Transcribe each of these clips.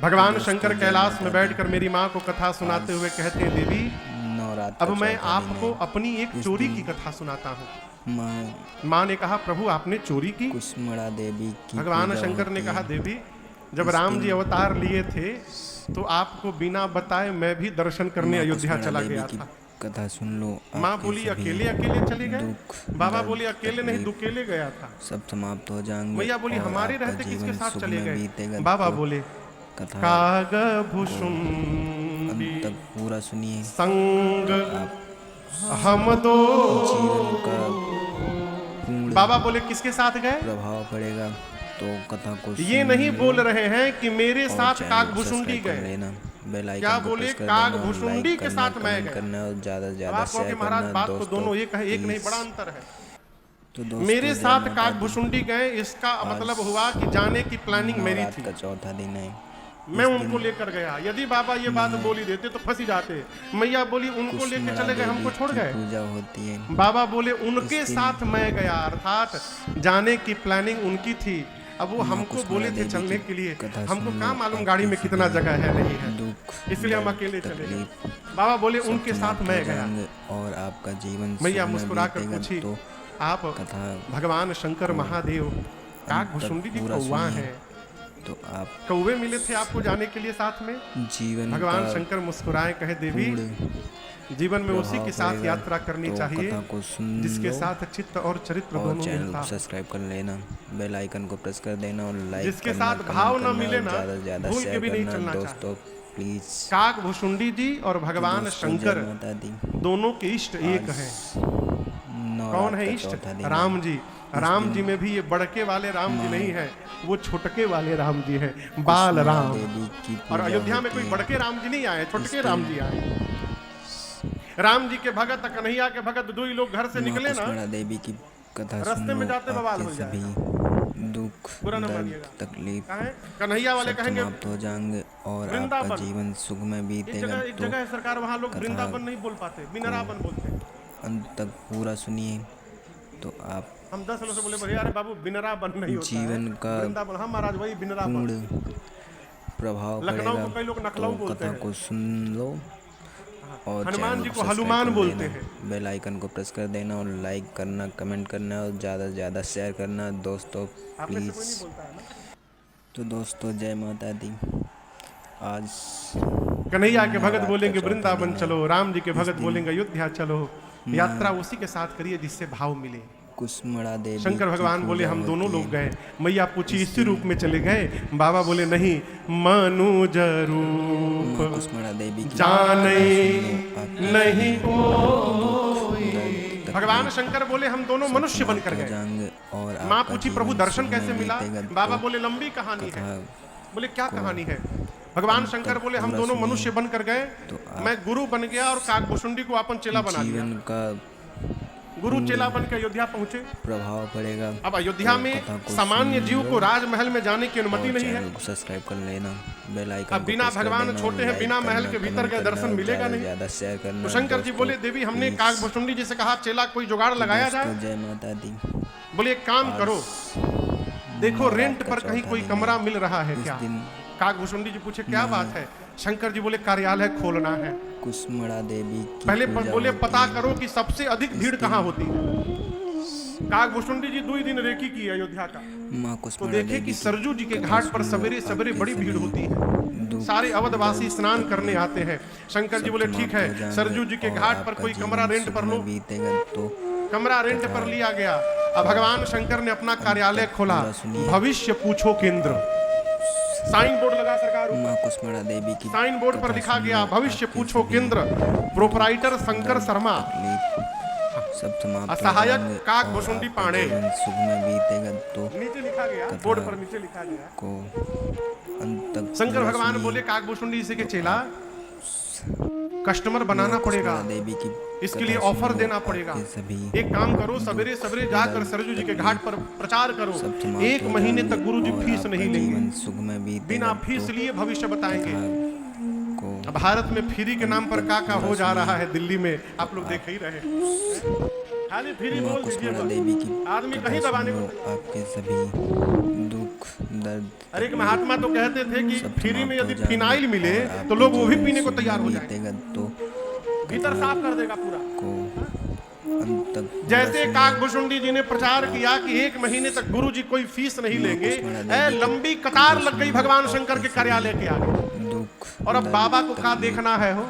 भगवान शंकर कैलाश में बैठकर मेरी माँ को कथा सुनाते हुए कहते हैं, देवी नवरात्र अब मैं आपको अपनी एक चोरी की कथा सुनाता हूँ। माँ ने कहा, प्रभु आपने चोरी की? कुसुमड़ा देवी की भगवान शंकर ने कहा, देवी जब राम जी अवतार लिए थे तो आपको बिना बताए मैं भी दर्शन करने अयोध्या चला गया था। कथा सुन लो। माँ बोली, अकेले अकेले चले गए? बाबा बोले, अकेले नहीं, दुकेले गया था। सब समाप्त हो जाएंगे। मैया बोली, हमारे रहते किसके साथ चले गए? बाबा बोले, कथा कागभूषुंडी तक पूरा सुनिए। संग हम दो। जीवन का पूर्ण बाबा बोले, किसके साथ गए? प्रभाव पड़ेगा तो कथा को ये नहीं बोल रहे हैं कि मेरे साथ कागभूषुंडी गए। क्या बोले? कागभूषुंडी के साथ मैं गया। करना और ज्यादा से ज्यादा शेयर महाराज करना। बात तो दोस्तों दोनों एक है, एक नहीं, बड़ा अंतर है। तो मेरे साथ कागभूषुंडी गए, इसका मतलब हुआ कि जाने की प्लानिंग मेरी थी। का चौथा दिन है। मैं उनको लेकर गया। यदि बाबा ये बात बोली देते तो फंसी जाते। मैया बोली, उनको लेकर चले गए, हमको छोड़ गए। पूजा होती है। बाबा बोले, उनके साथ मैं गया, अर्थात जाने की प्लानिंग उनकी थी। अब वो हमको बोले थे चलने के लिए, हमको क्या मालूम गाड़ी में कितना जगह है नहीं है, इसलिए हम अकेले चले गए। बाबा बोले, उनके साथ मैं गया। और आपका जीवन मैया मुस्कुरा कर पूछी, तो आप भगवान शंकर महादेव कागभूषुंडी जी कौवा हैं, तो आप कौवे मिले थे आपको जाने के लिए साथ में? जीवन भगवान शंकर मुस्कुराए, कहे, देवी जीवन में उसी के साथ यात्रा करनी चाहिए जिसके साथ चित्त और चरित्र दोनों मिलता। सब्सक्राइब कर लेना, बेल आइकन को प्रेस कर देना और लाइक जिसके साथ भाव न मिले ना, ज्यादा से ज्यादा भूल के भी नहीं चलना दोस्तों प्लीज। कागभूषुंडी जी और भगवान शंकर दोनों के इष्ट एक हैं। कौन है इष्ट? राम जी। राम जी में भी ये बड़के वाले राम जी नहीं है, वो छोटके वाले राम जी है, बाल राम। और अयोध्या में कोई बड़के राम जी नहीं आए, छोटके राम जी आए। राम जी के भगत, कन्हैया के भगत, दो ही लोग घर से निकले ना, देवी की कथा रास्ते में जाते बवाल हो जाए, दुख तकलीफ कन्हैया वाले कहेंगे समाप्त हो जाएंगे और आपका जीवन सुख में बीतेगा। एक जगह है सरकार, वहाँ लोग वृंदावन नहीं बोल पाते, बिनरावन बोलते हैं। अंत तक पूरा सुनिए तो आप हम 10 सालों से बोले, भैया अरे बाबू बिनरावन नहीं होता जीवन का वृंदावन। हम महाराज वही बिनरावन प्रभाव लखनऊ पड़ेगा। को कई लोग नखलऊ तो बोलते कथा हैं। को सुन लो और हनुमान जी को सब्सक्राइब हनुमान कर बोलते लेना, हैं। बेल आइकन को प्रेस कर देना और लाइक करना, कमेंट करना और ज़्यादा से ज़्यादा शेयर करना दोस्तों प्लीज़। तो दोस्तों जय माता दी। आज कन्हैया के भगत बोलेंगे वृंदावन चलो, राम जी के भगत बोलेंगे अयोध्या चलो। यात्रा उसी के साथ करिए जिससे भाव मिले। कुसुमड़ा देवी शंकर भगवान बोले, हम दोनों लोग गए। मैया पूछी, इसी रूप में चले गए? बाबा बोले, नहीं, मनुज रूप कुसुमड़ा देवी जाने नहीं कोई। भगवान शंकर बोले, हम दोनों मनुष्य बनकर गए। और माँ पूछी, प्रभु दर्शन कैसे मिला? बाबा बोले, लंबी कहानी है। बोले, क्या कहानी है? भगवान शंकर बोले, हम दोनों मनुष्य बनकर गए, मैं गुरु बन गया और कागभूषुंडी को अपन चेला बना दिया। जीवन का गुरु चेला बन के अयोध्या पहुंचे। प्रभाव पड़ेगा। अब अयोध्या में सामान्य जीव को राजमहल में जाने की अनुमति नहीं है। सब्सक्राइब कर लेना, बेल आइकन अब बिना भगवान छोटे हैं, बिना महल के भीतर गए दर्शन मिलेगा नहीं। ज्यादा शेयर करना। तो शंकर जी बोले, देवी हमने कागभूषुंडी जी से कहा चेला कोई जुगाड़ लगाया जाए। जय माता दी। बोले, एक काम करो, देखो रेंट पर कहीं कोई कमरा मिल रहा है क्या? कागभूषुंडी जी पूछे, क्या बात है? शंकर जी बोले, कार्यालय खोलना है। कुसुमड़ा देवी पहले बोले, पता करो कि सबसे अधिक भीड़ कहाँ होती है। कागभूषुंडी जी 2 दिन रेकी की अयोध्या का, तो देखे कि सरजू जी के घाट पर सवेरे सवेरे बड़ी भीड़ होती है, सारे अवधवासी स्नान करने आते हैं। शंकर जी बोले, ठीक है, सरजू जी के घाट पर कोई कमरा रेंट पर लो। तो कमरा रेंट पर लिया गया। अब भगवान शंकर ने अपना कार्यालय खोला, भविष्य पूछो केंद्र। साइन बोर्ड लगा सरकार, कुसुमड़ा देवी की साइन बोर्ड पर लिखा गया, भविष्य पूछो केंद्र, प्रोपराइटर शंकर शर्मा, सब समाप्त। सहायक कागभूषुंडी पांडे। सुख में बीतेगा तो नीचे लिखा गया, बोर्ड पर नीचे लिखा गया को अंत तक। शंकर भगवान बोले, कागभूषुंडी से के चेला, कस्टमर बनाना पड़ेगा, देवी की इसके लिए ऑफर देना पड़ेगा। एक काम करो, सवेरे सवेरे जाकर सरजू जी के घाट पर प्रचार करो। 1 महीने तक गुरु जी फीस नहीं लेंगे, बिना फीस लिए भविष्य बताएंगे। भारत में फ्री के नाम पर का हो जा रहा है दिल्ली में, आप लोग देख ही रहे। खाली फ्री बोल दीजिए, आदमी कहीं दबाने को। आपके सभी दुख दुख दर्द अरे एक महात्मा तो कहते थे कि सब फ्री में समाप्त यदि हो जाएंगे फिनाइल मिले और तो आपका लोग वो भी जीवन पीने को सुख तैयार में हो जाएंगे, बीतेगा तो भीतर साफ कर देगा पूरा। को अंत तक पूरा जैसे सुनिए। काकभूषुंडी जी ने प्रचार किया कि 1 महीने तक गुरु जी कोई फीस नहीं लेंगे, कुष्मांडा देवी की लंबी कतार कथा लग गई सुनो भगवान और शंकर के कैसे कार्यालय के आगे। दुख और अब दर्द बाबा को क्या तकलीफ देखना है हो,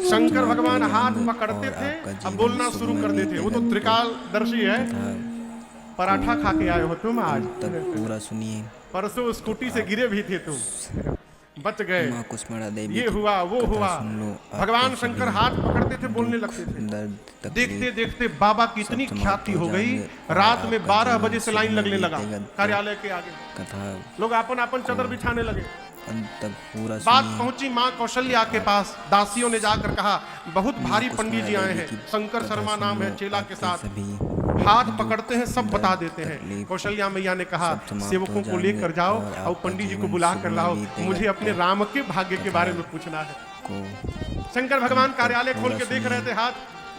शंकर समाप्त भगवान हो हाथ जाएंगे पकड़ते और थे, आपका अब जीवन बोलना सुख शुरू में कर देते। वो तो बीतेगा त्रिकालदर्शी है। तथा पराठा खा के आए हो तुम आज, तक पूरा सुनिए। परसों स्कूटी से गिरे भी थे तुम, बच गए। माँ कुष्मांडा देवी ये की हुआ वो कथा हुआ। सुन लो, भगवान आपको शंकर सभी हाथ पकड़ते थे, बोलने दुख, लगते थे। दर्द देखते तकलीफ देखते बाबा की इतनी सब ख्याति समाप्त हो हो गई, जाएंगे और रात में आपका 12 जीवन बजे से सुख लाइन में लगने लगा बीतेगा तो कार्यालय के आगे। कथा लोग अपन अपन चादर बिछाने लगे। अंत तक पूरा बात सुनिए। पहुंची माँ कौशल्या के पास। दासियों ने जाकर कहा बहुत भारी माँ पंडित जी कुष्मांडा आए देवी हैं, की शंकर कथा शर्मा सुन नाम है, लो, चेला के आपके साथ सभी हाथ पकड़ते हैं, सब बता देते हैं। तकलीफ कौशल्या मैया ने कहा सब समाप्त सेवकों हो को जाएंगे लेकर जाओ और और आपका पंडित जी को जीवन बुला सुख कर में लाओ, बीतेगा मुझे अपने तो राम के भाग्य के कथा बारे में पूछना है। को शंकर भगवान कार्यालय खोल के देख रहे थे हाथ,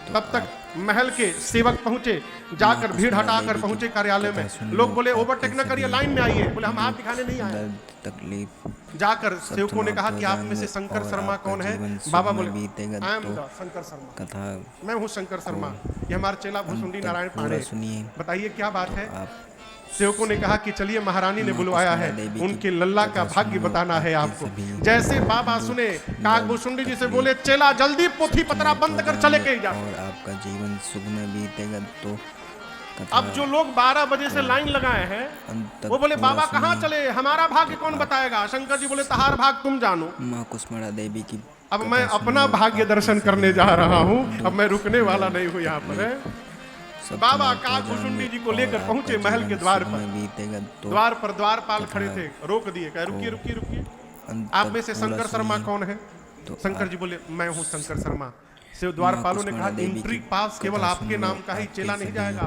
तब तक महल के सेवक पहुंचे, जाकर भीड़ हटाकर पहुंचे कार्यालय में। लोग बोले ओवरटेक न करिए, लाइन में आइए। बोले हम हाथ दिखाने नहीं आए। दर्द तकलीफ जाकर सेवकों ने समाप्त कहा हो कि आप में से जाएंगे शंकर और शर्मा आपका कौन है? जीवन सुख बाबा में बोले बीतेगा आई एम तो द शंकर शर्मा, कथा मैं हूँ शंकर शर्मा, ये हमारे चेला भुसुंडी नारायण पूरा पांडे। सुनिए। बताइए क्या बात है? आप सेवकों ने कहा कि चलिए महारानी ने माँ बुलवाया है, कुष्मांडा देवी की उनके लल्ला का कथा भाग्य सुन लो, बताना है आपके आपको। सभी जैसे बाबा सुने, काकभूषुंडी जी से बोले चेला जल्दी पोथी पतरा बंद कर चले के जा। और आपका जीवन सुख में बीतेगा तो कथा अब जो लोग 12 बजे से लाइन लगाए हैं अंत तक वो बोले पूरा बाबा कहाँ सुनिए। चले, हमारा भाग्य कौन बताएगा? शंकर जी बोले तहार भाग तुम जानो। माँ कुष्मांडा देवी की अब कथा मैं सुन अपना लो, भाग्य आपके दर्शन सभी करने जा रहा हूँ, अब मैं दुख, रुकने वाला नहीं हूँ यहाँ पर। है सब बाबा समाप्त हो काकभूषुंडी जाएंगे जी को और लेकर आपका पहुंचे महल के जीवन द्वार सुख पर। में बीतेगा तो द्वार पर द्वारपाल कथा खड़े थे, रोक दिए, कहे रुकिए रुकिए रुकिए, अंत आप तक में से पूरा शंकर शर्मा सुनिए। कौन है? तो शंकर आप जी बोले मैं हूँ शंकर शर्मा। से द्वारपालों ने कहा कुष्मांडा देवी इंट्री की पास केवल कथा आपके सुन लो, नाम का ही आपके चेला नहीं सभी जाएगा।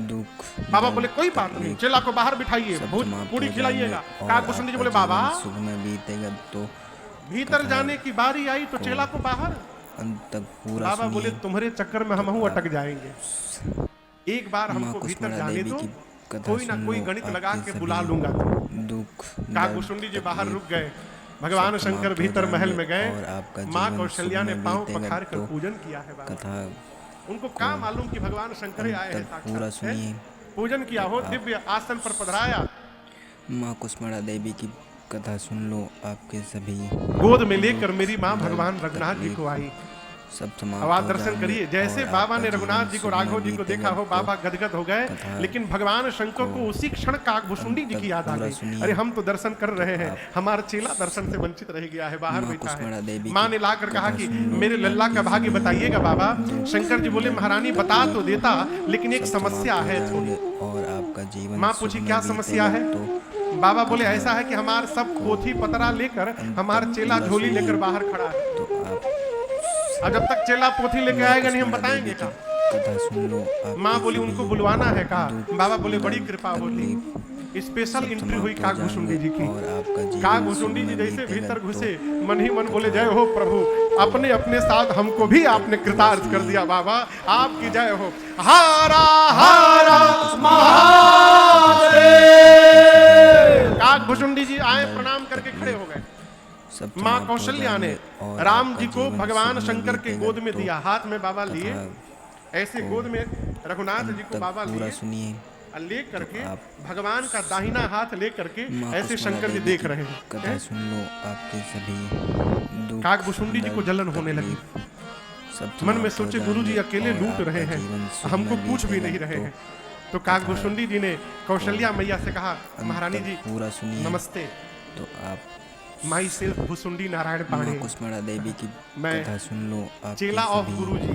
दुख बाबा दर्द, बोले कोई बात नहीं, तकलीफ चेला को बाहर बिठाइए, सब भूत समाप्त पूरी हो खिलाइएगा। जाएंगे और काकभूषुंडी जी आपका बोले बाबा जीवन सुख में बीतेगा तो भीतर कथा जाने की बारी आई तो चेला को बाहर। अंत तक पूरा बाबा बोले सुनिए। तुम्हारे चक्कर में हम अटक जाएंगे, एक बार माँ हमको भीतर कुष्मांडा जाने देवी दो, की कथा कोई ना सुन कोई लो, गणित लगा आपके के बुला सभी लूंगा। दुख काकभूषुंडी जी दर्द, बाहर तकलीफ रुक गए। भगवान सब शंकर समाप्त हो भीतर महल में जाएंगे गए। और आपका माँ जीवन कौशल्या सुख ने में पांव बीतेगा पखार कर तो पूजन किया है। बाबा कथा उनको क्या मालूम कि भगवान शंकर आए हैं तक साक्षात, पूरा है? सुनिए। पूजन किया हो, दिव्य आसन पर पधराया, माँ कुष्मांडा देवी की कथा सुन लो, आपके सभी गोद में लेकर मेरी माँ भगवान रघुनाथ जी को आई। सब अब समाप्त आप हो दर्शन जाएंगे करिए, जैसे और बाबा आपका ने रघुनाथ जीवन जी को सुख में राघव जी को बीतेगा देखा हो, तो बाबा गदगद हो गए। कथा लेकिन भगवान शंकर को उसी क्षण काकभूषुंडी जी की याद आ पूरा गई। सुनिए। अरे हम तो दर्शन कर रहे हैं, हमारा चेला दर्शन से वंचित रह गया है, बाहर माँ बैठा कुष्मांडा है। देवी माँ की ने लाकर कहा कथा कि सुन लो, मेरे लल्ला का आपके भाग्य सभी बताइएगा बाबा। शंकर जी बोले महारानी बता तो देता, लेकिन एक सब समस्या समाप्त हो है थोड़ी। जाएंगे और आपका जीवन माँ सुख पूछी में क्या बीतेगा समस्या है? तो बाबा बोले ऐसा है कि हमारा सब पोथी पतरा लेकर हमारा चेला पूरा झोली सुनिए। लेकर बाहर खड़ा है, तो आप और जब तक चेला पोथी लेके आएगा नहीं हम कुष्मांडा बताएंगे देवी क्या? की कथा सुन लो, आपके माँ बोली सभी उनको बुलवाना है कहा। दुख, बाबा बोले बड़ी दर्द, कृपा होती। तकलीफ स्पेशल सब एंट्री हुई समाप्त हो काकभूषुंडी जी की। जाएंगे और आपका जीवन काकभूषुंडी सुख जी में जैसे बीतेगा भीतर तो घुसे, मन ही मन बोले जय हो प्रभु, अपने अपने साथ हमको भी आपने कृतार्थ कर दिया बाबा, आपकी जय हो। हारा हारा महादेव। काकभूषुंडी जी आए, प्रणाम करके खड़े हो गए। सब माँ समाप्त हो कौशल्या ने जाएंगे और राम आपका जी को जीवन भगवान सुख में शंकर के बीतेगा गोद में तो दिया, हाथ में बाबा लिए, कथा ऐसे गोद में रघुनाथ जी को तक बाबा पूरा लिए, सुनिए। और ले करके आप भगवान का दाहिना हाथ ले करके माँ ऐसे कुष्मांडा शंकर जी देवी देख की रहे हैं। कथा सुन लो, आपके सभी दुख, काकभूषुंडी जी को दर्द, जलन होने लगी। तकलीफ सब मन में समाप्त हो सोचे गुरु जी जाएंगे अकेले और लूट आपका रहे हैं, जीवन सुख हमको में पूछ भी बीतेगा नहीं रहे तो हैं। तो काकभूषुंडी जी ने कौशल्या मैया से कहा अंत महारानी तक जी पूरा सुनिए। नमस्ते, तो आप माई सेल्फ भूसुंडी नारायण माँ पांडे, कुष्मांडा देवी की मैं कथा सुन लो, आपके चेला ऑफ सभी गुरु जी,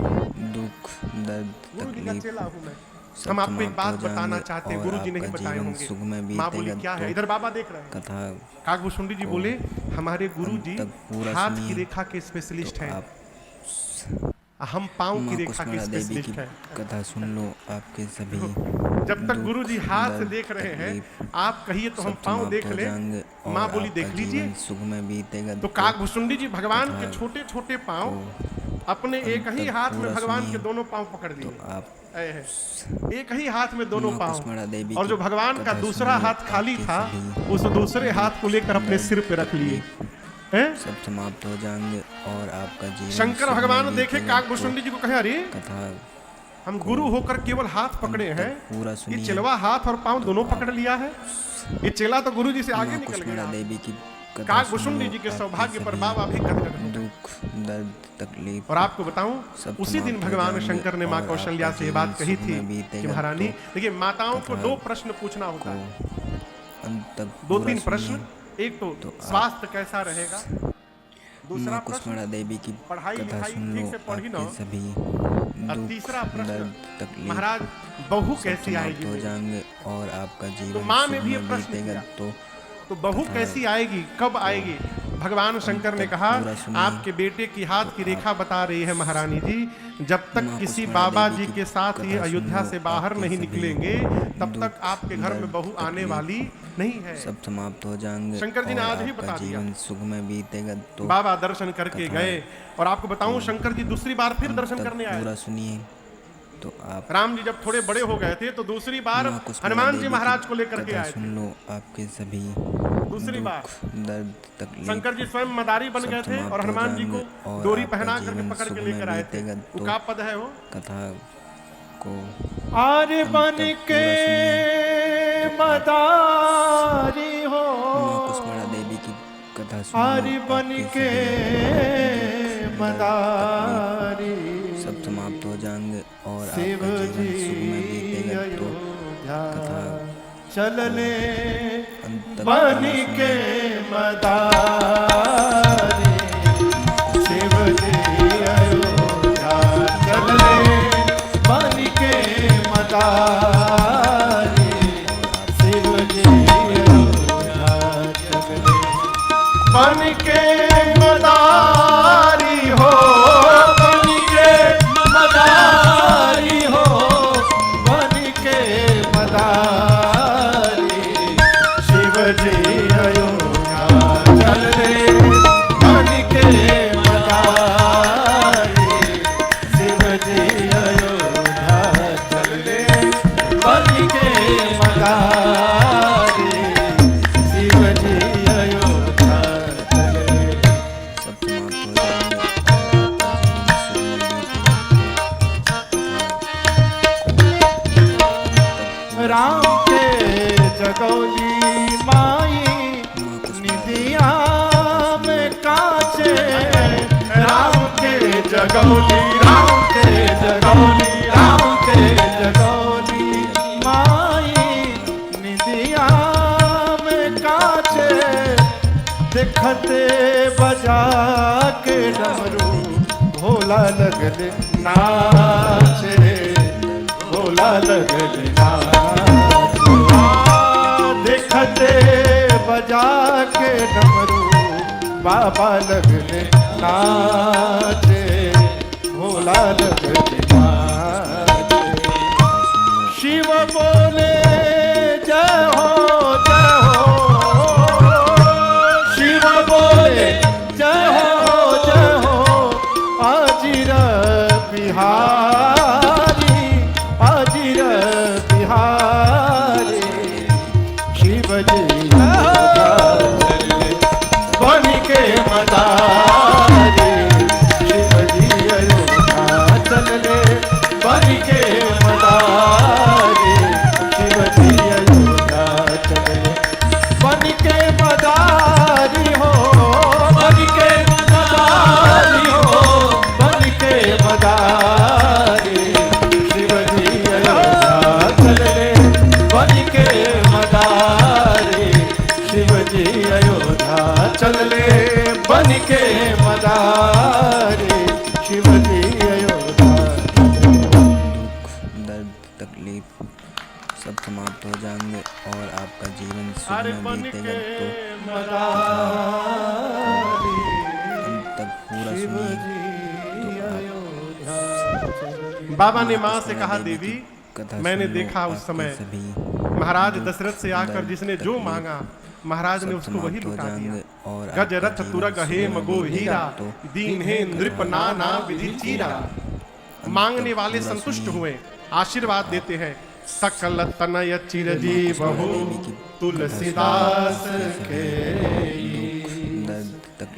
दुख, दर्द, गुरु जी का तकलीफ चेला हूँ मैं। सब हम आपको एक समाप्त बात हो बताना जाएंगे चाहते हैं, और गुरु जी नहीं आपका बताए जीवन होंगे। सुख में माँ बोली बीतेगा क्या है? तो इधर बाबा देख रहे हैं। कथा काकभूषुंडी जी बोले हमारे गुरु जी अंत तक पूरा हाथ की सुनिए। रेखा के स्पेशलिस्ट तो हैं, आप हम पाँव की माँ रेखा के कुष्मांडा देवी की स्पेशलिस्ट हैं। कथा सुन लो, आपके सभी जब तक दुख, गुरु जी हाथ से दर्द, देख रहे हैं, तकलीफ आप कहिए तो हम सब पाँव समाप्त देख हो ले। जाएंगे और माँ बोली आपका देख लीजिए। जीवन सुख में बीतेगा तो काकभूषुंडी जी भगवान कथा के छोटे छोटे पाँव अपने एक ही हाथ में भगवान के दोनों पांव पकड़ लिए, एक ही हाथ में दोनों पांव, और जो भगवान का दूसरा हाथ खाली था उस दूसरे हाथ को लेकर अपने सिर पे रख लिए। सब समाप्त हो जाएंगे और आपका जीवन। शंकर भगवान देखे काकभूषुंडी जी को कहे, अरे कथा हम गुरु होकर केवल हाथ पकड़े हैं, ये चेलवा हाथ और पांव दोनों पकड़ लिया है। ये चेला तो गुरु जी से आगे निकल गया। देवी की काकभूषुंडी जी के सौभाग्य पर बाबा भी गदगद हो गए। दुख दर्द तकलीफ। और आपको बताऊं, उसी दिन भगवान शंकर ने माँ कौशल्या से ये बात कही थी कि महारानी देखिए, माताओं को 2 प्रश्न पूछना होता है, 2-3 प्रश्न। एक तो स्वास्थ्य कैसा रहेगा, दूसरा प्रश्न देवी की पढ़ाई लिखाई ठीक से पढ़ी ना, सभी और तीसरा प्रश्न महाराज बहू कैसी आएगी हो जाएंगे और आपका जीवन। तो माँ ने भी ये प्रश्न किया, तो बहू कैसी आएगी, कब आएगी। भगवान शंकर ने कहा, आपके बेटे की हाथ की रेखा बता रही है महारानी जी, जब तक किसी बाबा जी के साथ ये अयोध्या से बाहर नहीं निकलेंगे तब तक आपके घर में बहू आने वाली नहीं है। सब समाप्त हो जाएंगे। शंकर जी ने आज ही बता दिया। जीवन सुख में बीतेगा। तो बाबा दर्शन करके गए, और आपको बताऊं शंकर जी दूसरी बार फिर दर्शन करने आए। पूरा सुनिए। तो आप राम जी जब थोड़े बड़े हो गए थे तो दूसरी बार हनुमान जी महाराज को लेकर के आए। सुन लो, आपके सभी दूसरी बार दर्द तकलीफ। शंकर जी स्वयं मदारी बन गए थे और हनुमान जी को डोरी पहना करके पकड़ के लेकर आए थे। वो का पद है वो कथा को आर्य बन के मदारी हो, कुष्मांडा देवी की कथा आर्य बन के मदारी, सब समाप्त हो जाएंगे और शिव जी अयोध्या चल ले बन के मदारी, शिव जी अयोध्या चल ले बन के मदारी, शिव जी अयोध्या चल ले बन के मदारी हो, बन के मदारी हो, बन के मदारी, शिव जी अयोध्या चल ले बन के मदारी, शिव जी अयोध्या चल ले बन के मदारी, शिव जी अयोध्या चल ले। सब समाप्त हो जाएंगे। राम के जगौली माई निदिया में काचे, राम के जगौली, राम के जगौली, राम के जगौली माई निदिया में काचे, देखते बजा के डमरू भोला लगले नाचे, भोला लगले नाचे, देखते बजा के डमरू बाबा लगले नाचे, भोला लगले नाचे। शिव बोले जय हो जय हो, शिव बोले जय हो जय हो, आजिर बिहारी, आजिर बिहारी, शिव जी बन के मदारी, शिव जी अयोध्या चल ले बन के मदारी, शिव जी अयोध्या चल ले बन के मदारी हो, बन के मदारी हो, बन के मदारी, शिव जी अयोध्या चल ले बन के मदारी, शिव जी अयोध्या चल ले बन के मदारी, शिव जी अयोध्या। दुख दर्द तकलीफ सब समाप्त हो जाएंगे और आपका जीवन सुख अरे में बन बीतेगा। के तो मदारी, अंत तक पूरा शिव सुनिए। जी अयोध्या चल ले। बाबा ने माँ से कहा, देवी कथा मैंने सुन लो, देखा उस आपके समय सभी महाराज दशरथ से आकर जिसने जो मांगा महाराज ने उसको वही लुटा दिया। गज रथ तुरग हेम गो हीरा, दीन है नृप नाना विधि चीरा। मांगने वाले संतुष्ट हुए, आशीर्वाद देते हैं। सकल तनय चिरजीव हो तुलसीदास के।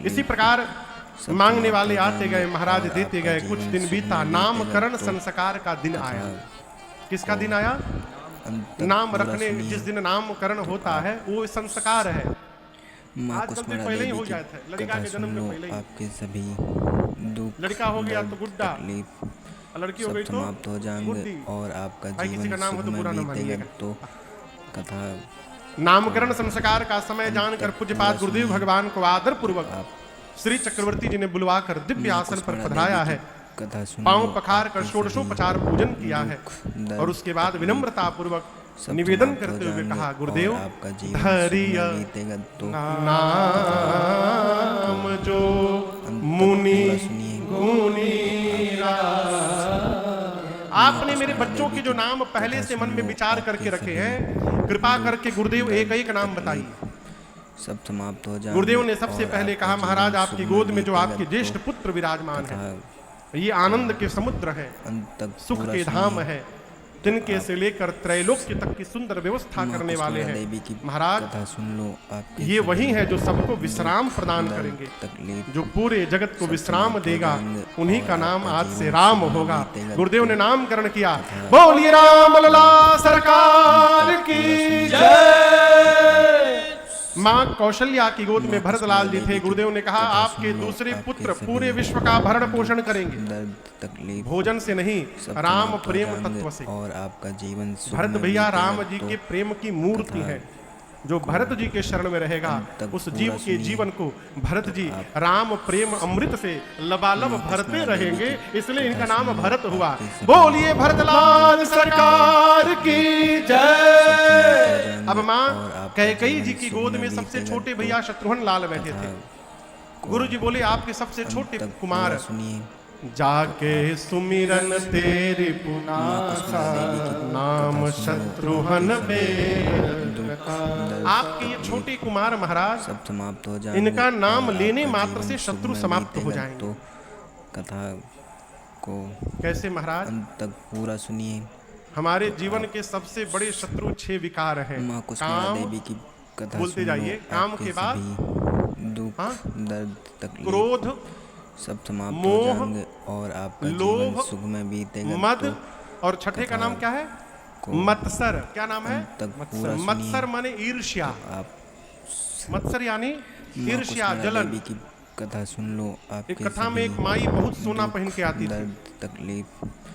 इसी प्रकार मांगने वाले आते गए, महाराज देते गए। कुछ दिन बीता, नामकरण संस्कार का दिन आया। किसका दिन आया? नाम रखने, जिस दिन नामकरण होता है वो संस्कार है। आजकल तो पहले ही हो जाता है, लड़का के जन्म में पहले ही। आपके सभी दुख, लड़का हो गया तो गुड्डा, लड़की हो गई तो समाप्त हो जाएंगे और आपका किसी का जीवन नाम हो तो सुख बुरा में न बीतेगा। मानिएगा। तो कथा नामकरण संस्कार का समय जानकर पूज्यपाद गुरुदेव भगवान को आदर पूर्वक श्री चक्रवर्ती जी ने बुलवाकर दिव्य आसन पर पधराया है। कथा सुन पांव पखार कर षोडशोपचार पूजन किया है और उसके बाद विनम्रता पूर्वक निवेदन करते हुए कहा, गुरुदेव आपका जीवन हरिय सुख में बीतेगा। तो नाम जो मुनि गुनीरा। आपने मेरे बच्चों के जो नाम पहले से मन में विचार करके रखे हैं, कृपा करके गुरुदेव एक एक नाम बताइए। सब समाप्त हो जाए। गुरुदेव ने सबसे पहले कहा, महाराज आपकी गोद में जो आपके ज्येष्ठ पुत्र विराजमान है, ये आनंद के समुद्र है, सुख के धाम है। तिनके से लेकर त्रैलोक्य तक की सुंदर व्यवस्था करने वाले हैं। महाराज सुन लो, ये वही है जो सबको विश्राम प्रदान करेंगे, जो पूरे जगत को विश्राम देगा। उन्हीं का नाम आज से राम होगा। गुरुदेव ने नामकरण किया। बोलिए राम लला सरकार की जय। मां कौशल्या की गोद में भरतलाल जी थे। गुरुदेव ने कहा, आपके दूसरे पुत्र पूरे विश्व का भरण पोषण करेंगे, तकलीफ भोजन से नहीं, राम प्रेम तत्व से। और आपका जीवन भरत भैया राम जी के प्रेम की मूर्ति है। जो भरत जी के शरण में रहेगा, उस जीव के जीवन को भरत जी राम प्रेम अमृत से लबालब भरते रहेंगे, इसलिए इनका नाम भरत हुआ। बोलिए भरतलाल सरकार की जय। अब मां कैकेयी जी की गोद में सबसे छोटे भैया शत्रुघ्न लाल बैठे थे। गुरु जी बोले, आपके सबसे छोटे कुमार सुनिए। जाके सुमिरन तेरी पुनासा, नाम शत्रुघ्न आपके ये छोटे कुमार महाराज, सब समाप्त हो जाए। इनका नाम लेने मात्र से शत्रु समाप्त हो जाएंगे। तो कथा को कैसे महाराज? अंत तक पूरा सुनिए। हमारे जीवन के सबसे बड़े शत्रु 6 विकार हैं। माँ कुष्मांडा देवी की कथा बोलते जाइए। काम के बाद दुख, दर्द, तकलीफ, क्रोध, सब समाप्त हो मोह, जाएंगे और आपका लोभ, जीवन सुख में बीतेगा। मद, तो और छठे का नाम क्या है? मत्सर। क्या नाम है? मत्सर। मत्सर माने ईर्ष्या। आप मत्सर यानी ईर्ष्या, जलन। देवी की कथा सुन लो। आपके एक कथा में एक माई बहुत सोना पहन के आती थी, दर्द, तकलीफ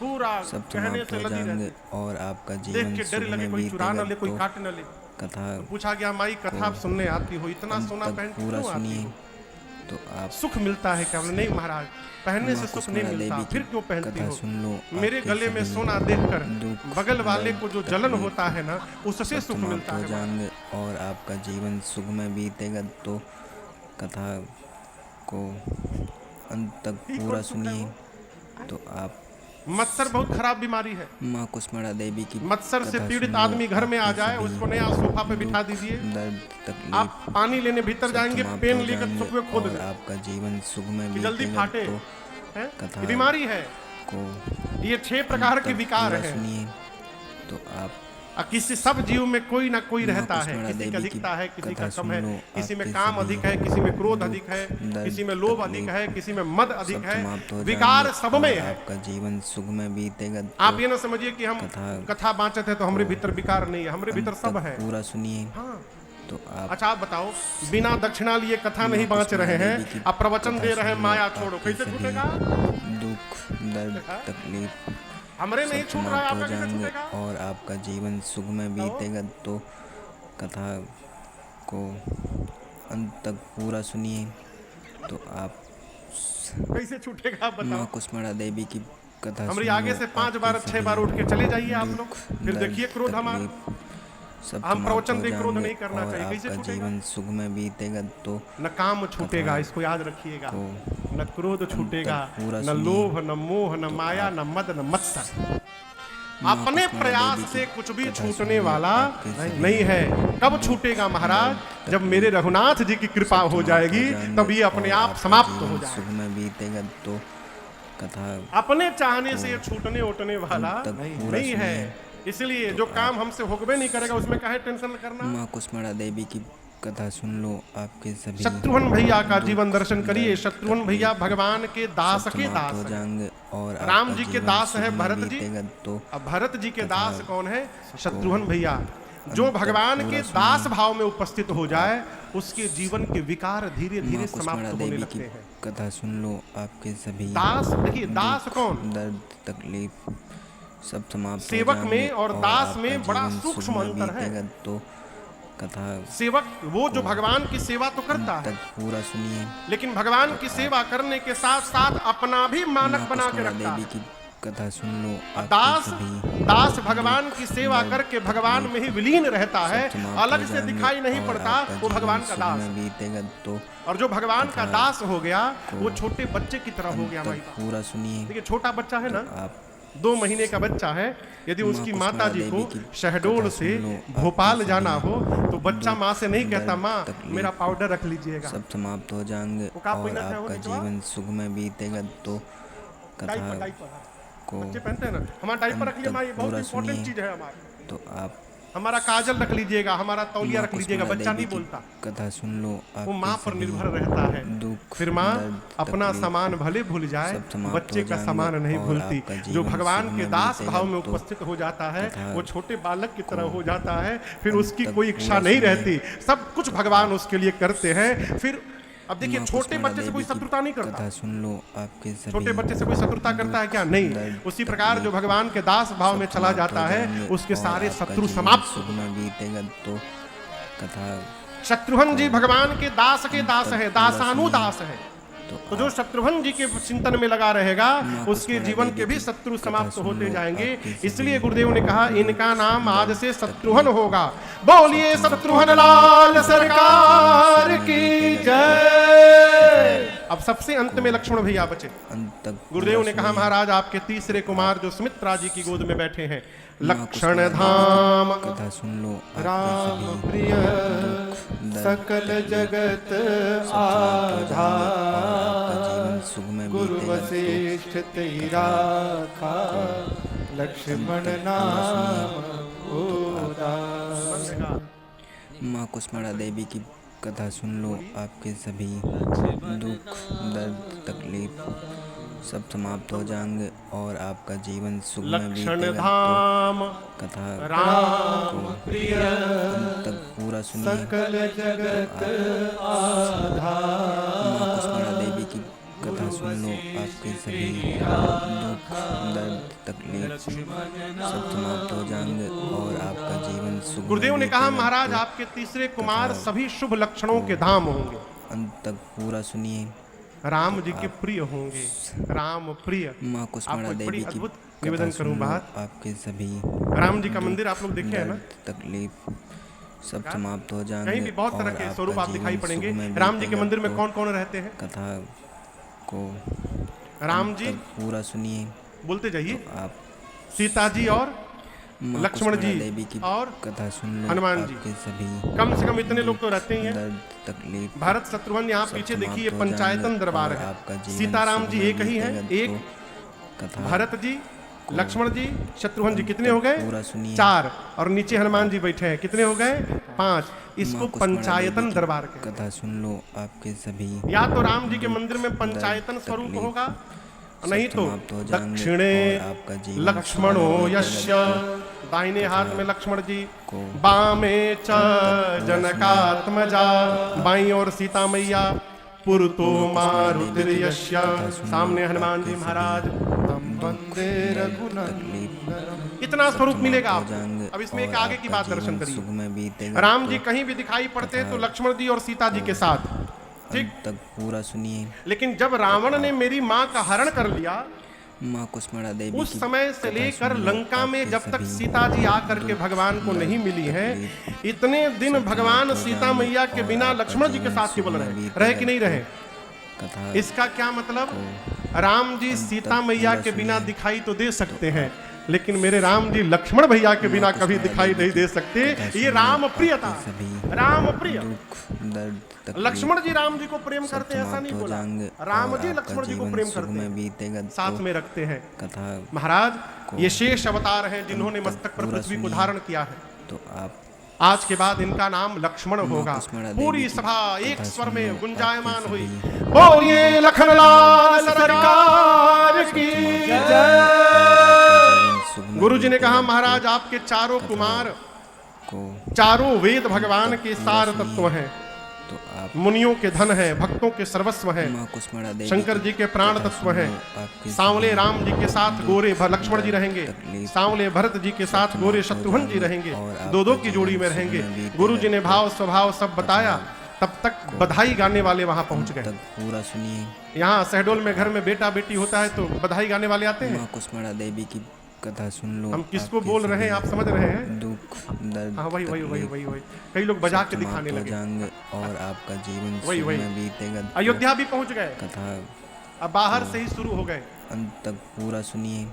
पूरा सब कहने समाप्त से हो लगी जाएंगे रहती। और आपका देख जीवन के सुख डर लगे में कोई चुरा न ले, कोई बीतेगा। काट न ले। तो कथा पूछा गया, माई कथा आप सुनने आती हो, इतना सोना तक पहन पूरा क्यों आती सुनिए। हो? तो आप सुख मिलता है क्या? नहीं महाराज, पहनने से सुख नहीं मिलता, फिर क्यों पहनती कथा हो? सुन लो। मेरे आपके गले में सभी सोना देखकर दुख, बगल वाले को जो जलन तकलीफ होता है ना, उससे सुख समाप्त मिलता हो है। जाएंगे और आपका जीवन सुख में बीतेगा। तो कथा को अंत तक पूरा सुनिए। तो आप मत्सर बहुत खराब बीमारी है। माँ कुष्मांडा देवी की मत्सर से कथा पीड़ित सुन लो। आदमी घर में आ आपके जाए, सभी उसको नया सोफा पे बिठा दीजिए। दर्द, तकलीफ आप पानी लेने भीतर जाएंगे, समाप्त पेन हो लेकर जाएंगे सोफे खोद और दें आपका जीवन सुख में कि जल्दी बीतेगा। फाटे। तो हैं? कथा ये बीमारी है। को ये 6 प्रकार के तक विकार पूरा हैं। सुनिए। तो आप किसी सब जीव में कोई ना कोई माँ रहता है, कुष्मांडा किसी देवी का की अधिकता है, किसी का कथा कम सुन है, लो। किसी में आपके काम सभी अधिक है, किसी में क्रोध दुख, अधिक है, दर्द, किसी में लोभ तकलीफ अधिक है, किसी में मद अधिक सब है। समाप्त हो विकार जाएंगे सब में और है। आपका जीवन सुख में बीतेगा। आप ये ना समझिए कि हम कथा बाँचते हैं तो हमारे भीतर विकार नहीं है, हमारे भीतर सब है। पूरा सुनिए। हाँ। तो आप अच्छा आप बताओ, बिना दक्षिणा लिए कथा नहीं बाँच रहे हैं, आप प्रवचन दे रहे हैं, माया छोड़ो, कैसे छूटेगा? दुख, दर्द, तकलीफ हमरे नहीं सब छूट रहा है, समाप्त हो आपका कैसे जाएंगे छूटेगा? और आपका जीवन सुख में बीतेगा। तो कथा को अंत तक पूरा सुनिए। तो आप कैसे छूटेगा आप माँ बताओ। कुष्मांडा देवी की कथा हमारी सुन आगे लो। से 5 बार आपके 6 बार सभी उठ के चले जाइए आप लोग, दुख, फिर दर्द, देखिए क्रोध हमारा। तकलीफ सब हम समाप्त प्रवचन हो दे क्रोध जाएंगे नहीं करना और चाहिए, कैसे आपका छूटेगा? जीवन सुख में बीतेगा। तो न काम छूटेगा, इसको याद रखिएगा। को न क्रोध छूटेगा, पूरा न सुनिए। लोभ, न मोह, न माया, न मद, न मत्सर। माँ अपने कुष्मांडा प्रयास देवी से की कुछ भी कथा छूटने सुन लो। वाला आपके सभी नहीं है। कब छूटेगा महाराज? जब मेरे रघुनाथ जी की कृपा हो जाएगी तब ये अपने आप समाप्त हो जाएगा। सुख में बीतेगा तो कथा अपने चाहने से ये छूटने उठने वाला नहीं है। इसलिए जो काम हमसे होगबे नहीं करेगा उसमें काहे टेंशन करना। माँ कुष्मांडा देवी की कथा सुन लो, आपके सभी शत्रुघ्न भैया का जीवन दर्शन करिए। शत्रुघ्न भैया भगवान के दास के दास हो हैं। जाएंगे और राम आपका जी के जीवन दास सुख है में भरत जी। बीतेगा तो अब भरत जी के दास कौन है? शत्रुघ्न भैया। जो भगवान के दास भाव में उपस्थित हो जाए उसके जीवन के विकार धीरे धीरे माँ समाप्त कुष्मांडा होने देवी लगते की हैं। कथा सुन लो, आपके सभी दास, देखिए दास कौन? दर्द तकलीफ सब समाप्त हो सेवक जाएंगे में और दास आपका में बड़ा जीवन सूक्ष्म सुख में अंतर है। बीतेगा तो कथा सेवक वो जो भगवान की सेवा तो करता है, तक पूरा सुनिए। लेकिन भगवान की सेवा करने के साथ साथ अपना भी मानक माँ बना के कुष्मांडा रखता देवी है। की कथा सुन लो, आपके दास सभी दास भगवान की सेवा करके भगवान में ही विलीन रहता है, समाप्त अलग हो से जाएंगे दिखाई नहीं और पड़ता। आपका वो भगवान जीवन का सुख दास में बीतेगा तो और जो भगवान का कथा दास हो गया वो को छोटे बच्चे की तरह हो गया। भाई तक पूरा सुनिए। देखिए छोटा बच्चा है ना, आप 2 महीने का बच्चा है, यदि माँ उसकी कुष्मांडा माता जी देवी को की शहडोल कथा से सुन लो, भोपाल आपके जाना सभी हो तो बच्चा माँ से नहीं कहता दर्द, माँ तकलीफ मेरा पाउडर रख लीजिएगा। सब समाप्त हो जाएंगे वो का और पहिना था वो आपका निचवा? जीवन सुख में बीतेगा तो कथा डाइपर को बच्चे पहनते हैं ना, हमारा डाइपर रख लिया माँ, ये बहुत पूरा इंपॉर्टेंट सुनिए। चीज है हमारी। तो आप हमारा काजल रख लीजिएगा, हमारा तौलिया माँ रख लीजिएगा। कुष्मांडा बच्चा देवी नहीं की बोलता, कथा सुन लो, वो आपके माँ पर सभी निर्भर रहता है। दुख फिर माँ दर्द, अपना तकलीफ सामान भले भूल जाए, सब समाप्त बच्चे हो का जाएंगे सामान नहीं और भूलती। आपका जो जीवन भगवान सुख के में दास बीतेगा भाव में तो उपस्थित हो जाता है कथा वो छोटे बालक की तरह हो जाता है। फिर अंत उसकी तक कोई इच्छा पूरा नहीं सुनिए। रहती, सब कुछ भगवान उसके लिए करते हैं। फिर अब देखिए माँ छोटे कुष्मांडा बच्चे से कोई देवी की शत्रुता नहीं करता। कथा सुन लो, आपके सभी छोटे बच्चे से कोई शत्रुता करता है क्या? नहीं। दर्द, उसी प्रकार जो तकलीफ भगवान के दास भाव में सब चला समाप्त जाता हो है जाएंगे उसके और सारे आपका शत्रु जीवन समाप्त। सुख में बीतेगा तो कथा शत्रुघ्न जी भगवान के दास के दास है, दासानुदास है। तो तो जो शत्रुघ्न जी के चिंतन में लगा रहेगा माँ उसके कुष्मांडा जीवन के देवी भी की शत्रु कथा समाप्त सुन होते लो, जाएंगे। आपके सभी इसलिए गुरुदेव ने कहा इनका नाम आज से शत्रुघ्न होगा। बोलिए शत्रुघ्न लाल सरकार की जय। अब सबसे अंत में लक्ष्मण भैया बचे। अंत तक गुरुदेव ने पूरा कहा सुनिए। महाराज आपके तीसरे कुमार जो सुमित्रा जी की गोद में बैठे हैं, माँ लक्षण कुष्मांडा धाम देवी की कथा सुन लो, आपके राम सभी प्रिय दर्द, सकल जगत समाप्त हो जाएंगे और आपका आधार जीवन सुख में गुरु बीतेगा तो वशिष्ठ तेरा खा लक्ष्मण नाम उदार। माँ कुष्मांडा देवी की कथा सुन लो, आपके सभी दुख दर्द तकलीफ सब समाप्त हो जाएंगे और आपका जीवन सुख में लक्षण बीतेगा तो धाम कथा राम प्रिय अंत तक पूरा सुनिए। सकल जगत माँ कुष्मांडा आधार देवी की कथा सुन लो, आपके सभी दुख दर्द तकलीफ सब समाप्त हो जाएंगे और आपका जीवन सुख में गुरुदेव ने कहा बीतेगा महाराज तो आपके तीसरे कुमार सभी शुभ लक्षणों के धाम होंगे, अंत तक पूरा सुनिए। राम जी के प्रिय होंगे। राम प्रिय। माँ कुष्मांडा आपको एक बड़ी देवी की अद्भुत कथा निवेदन सुन करूं लो, बात। आपके सभी राम जी का मंदिर आप लोग देखे हैं ना, दर्द तकलीफ सब समाप्त हो जाएंगे कहीं भी बहुत तरह और के आपका स्वरूप आप दिखाई जीवन पड़ेंगे। सुख में राम जी के बीतेगा मंदिर में तो कौन कौन रहते हैं? कथा को राम अंत जी तक पूरा सुनिए। बोलते जाइए, आप सीता जी और माँ लक्ष्मण कुष्मांडा जी देवी की और कथा सुन लो, हनुमान जी। आपके सभी कम से कम इतने लोग तो रहते ही हैं। दर्द तकलीफ भारत शत्रुघ्न यहाँ सब पीछे समाप्त देखिए हो पंचायतन जाएंगे दरबार और है। आपका जीवन सीताराम सुख जी में एक ही है, बीतेगा एक तो कथा भरत जी, लक्ष्मण जी, शत्रुघ्न जी कितने हो पूरा गए? सुनिए। 4 और नीचे हनुमान जी बैठे हैं, कितने हो गए? 5। इसको माँ कुष्मांडा पंचायतन देवी की दरबार कहते कथा सुन लो, आपके सभी हैं। या तो राम जी के मंदिर में पंचायतन दर्द, स्वरूप तकलीफ होगा, सब नहीं तो समाप्त हो जाएंगे दक्षिणे और आपका जीवन लक्ष्मणो सुख में यस्य, बीतेगा दाहिने हाथ में लक्ष्मण जी, को बामे च जनकात्मजा, बाई और सीता मैया, पुरतो मारुतिर्यस्य, सामने हनुमान जी महाराज। वंदे रघुनंदन। तकलीफ इतना स्वरूप मिलेगा हो आपको। जाएंगे अब इसमें एक और आगे की आपका बात दर्शन जीवन सुख करिए। में बीतेगा राम तो जी कहीं भी दिखाई पड़ते तो लक्ष्मण जी और सीता जी के साथ, ठीक। अंत तक पूरा सुनिए। लेकिन जब रावण ने मेरी माँ का हरण कर लिया, माँ कुष्मांडा देवी उस की समय से कथा लेकर सुन लो, लंका में आपके जब तक सभी सीता जी आकर के भगवान को नहीं मिली हैं, तकलीफ इतने दिन भगवान हो सीता जाएंगे मैया के और बिना आपका लक्ष्मण जी के जीवन साथ केवल सुख में रहे, बीतेगा रहे कि नहीं रहे? कथा इसका क्या मतलब? राम जी सीता मैया के बिना दिखाई तो दे सकते हैं, लेकिन मेरे राम जी लक्ष्मण भैया के बिना कभी दिखाई नहीं दे सकते। ये राम प्रियता, राम प्रिय। लक्ष्मण जी राम जी को प्रेम करते हैं ऐसा नहीं बोला, राम जी लक्ष्मण जी को प्रेम करते हैं, साथ में रखते हैं। महाराज ये शेष अवतार हैं जिन्होंने मस्तक पर पृथ्वी को धारण किया है। तो आप आज के बाद इनका नाम लक्ष्मण होगा। पूरी सभा एक स्वर में गुंजायमान हुई, बोलिए लखनलाल सरकार की जय। गुरु जी ने कहा महाराज आपके चारों कुमार चारों वेद भगवान के सार तत्व हैं, तो आप मुनियों के धन है, भक्तों के सर्वस्व है, शंकर जी के प्राण तत्व है। सांवले राम जी के साथ गोरे लक्ष्मण जी रहेंगे, सांवले भरत जी के साथ गोरे शत्रुघ्न जी रहेंगे, दो दो की जोड़ी में रहेंगे। गुरु जी ने भाव स्वभाव सब बताया, तब तक बधाई गाने वाले वहां पहुंच गए। पूरा सुनिए। यहाँ शहडोल में घर में बेटा बेटी होता है तो बधाई गाने वाले आते हैं। कुष्मांडा देवी की कथा सुन लो। हम किसको बोल रहे हैं आप समझ रहे हैं? दुख दर्द हाँ वही वही वही वही वही कई लोग बजा के दिखाने लगे और आपका जीवन वही वही में बीतेगा। अयोध्या भी पहुंच गए, कथा अब बाहर से ही शुरू हो गए। अंत तक पूरा सुनिए।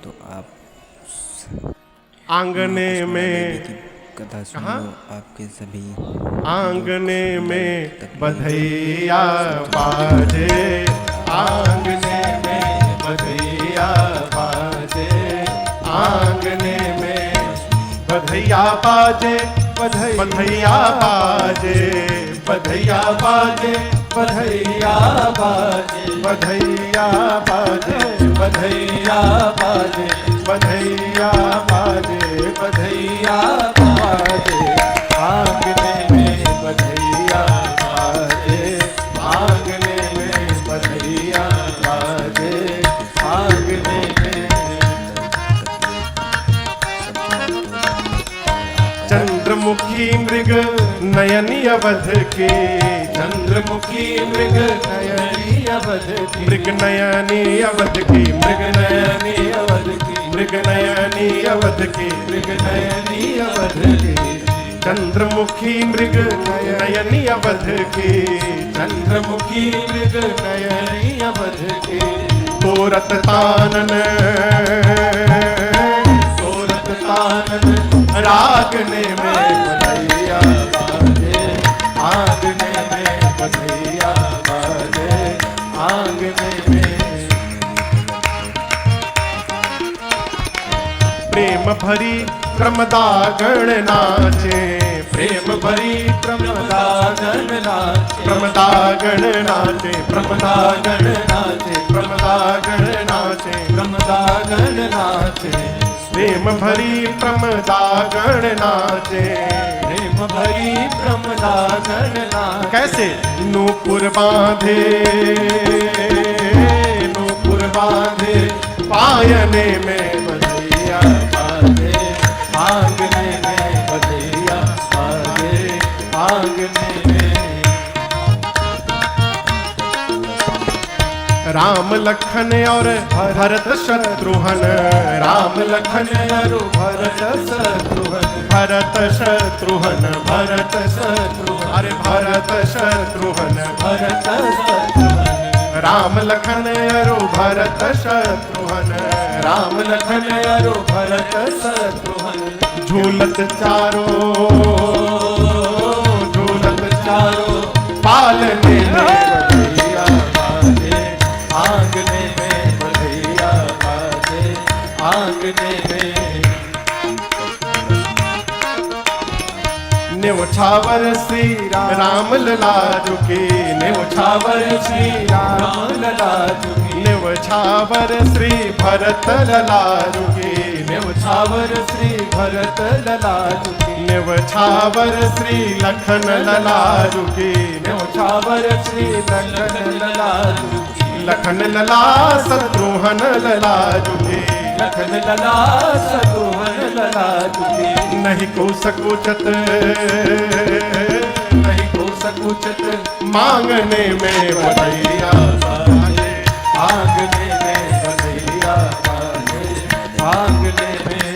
तो आप आंगने में कथा सुन लो। आपके सभी आंगने में बधैया बाजे, आंगने में बधैया बाजे, आंगने में बधैया बाजे, बधैया बाजे, बधैया बाजे, बधैया बाजे, बधैया बाजे, बधैया बाजे, बधैया बाजे, बधैया बाजे, आंगने में बधैया बाजे, आंगने में बधैया बाजे, आंगने में। चंद्रमुखी मृग नयनी अवध के, चंद्रमुखी मृग नयनी अवध की, मृग नयनी अवध की, मृग नयनी अवध की, मृग नयनी अवध की, मृग नयनी अवध की। चंद्रमुखी मृग नयनी अवध की, चंद्रमुखी मृग नयनी अवध की। तोरत तानन, तोरत तानन रागने में बधैया बाजे, आंगने में बधैया बाजे, आंगने में। प्रेम भरी प्रमदागण नाचे, प्रेम भरी प्रमदागण नाचे, प्रमदागण नाचे, प्रमदागण नाचे, प्रमदागण नाचे, प्रमदागण नाचे। प्रेम भरी प्रमदागण नाचे, प्रेम भरी प्रमदागण नाचे। कैसे? नूपुर बांधे, नूपुर बांधे पायने में बधैया बाजे, आंगने में बधैया बाजे, आंगने में। राम लखन और भरत शत्रुघ्न, राम लखन और भरत शत्रुघ्न, भरत शत्रुघ्न, भरत शत्रुघ्न, अरे भरत शत्रुघ्न, भरत शत्रुघ्न। राम लखन और भरत शत्रुघ्न, राम लखन और भरत शत्रुघ्न। झूलत चारों, झूलत चारों पालने में बधैया बाजे, आंगने में बधैया बाजे, आंगने में। न्यौछावर श्री राम लला झुके, न्यौछावर श्री राम लला झुके, न्यौछावर श्री भरत लला झुके, न्यौछावर श्री भरत लला झुके, न्यौछावर श्री लखन लला झुके, न्यौछावर श्री लखन लला झुके, लखन लला शत्रुघ्न लला झुके, लखन लला शत्रुघ्न लला झुके। नहीं को सकुचत, नहीं को सकुचत मांगने में बधैया बाजे, आंगने में बधैया बाजे, आंगने में।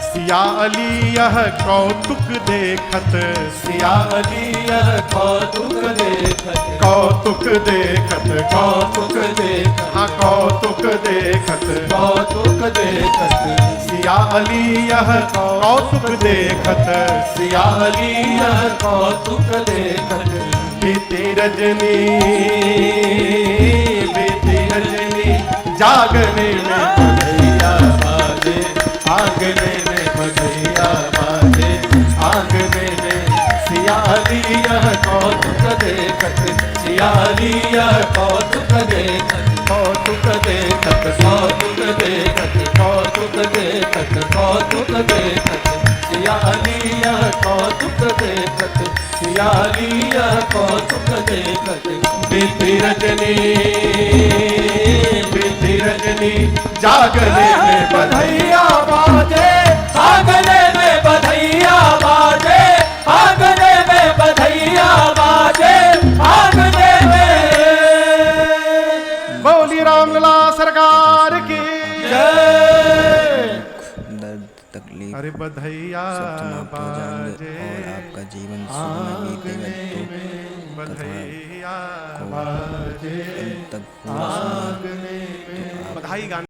सिया अली यह कौतुक देखत, सिया अली यह कौतुक देखत, कौतुक देखत, कौतुक देखत, हाँ कौतुक देखत, कौतुक देखत, सिया अली यह कौतुक देखत, सिया अली यह कौतुक देखत, बीती रजनी, बीती रजनी जागने में बधैया बाजे, आंगने में बधैया बाजे, आंगने में सिया अली यह कौतुक देखत, सिया अली यह कौतुक देखत, कौतुक देखत, कौतुक देखत, कौतुक देखत, कौतुक देखत, सिया अली यह कौतुक देखत, सिया अली यह कौतुक देखत, बीती रजनी, बीती रजनी जागने में बधैया बाजे, आंगने में बधैया बाजे, आंगने में बधैया बाजे, आंगने में। बोली रामलला सरकार की जय। दर्द तकलीफ अरे बधैया सब समाप्त हो जाएंगे बाजे, और आपका जीवन सुख में बीतेगा। तो बधैया को अंत तक पूरा सुना तो आप बधाई गाने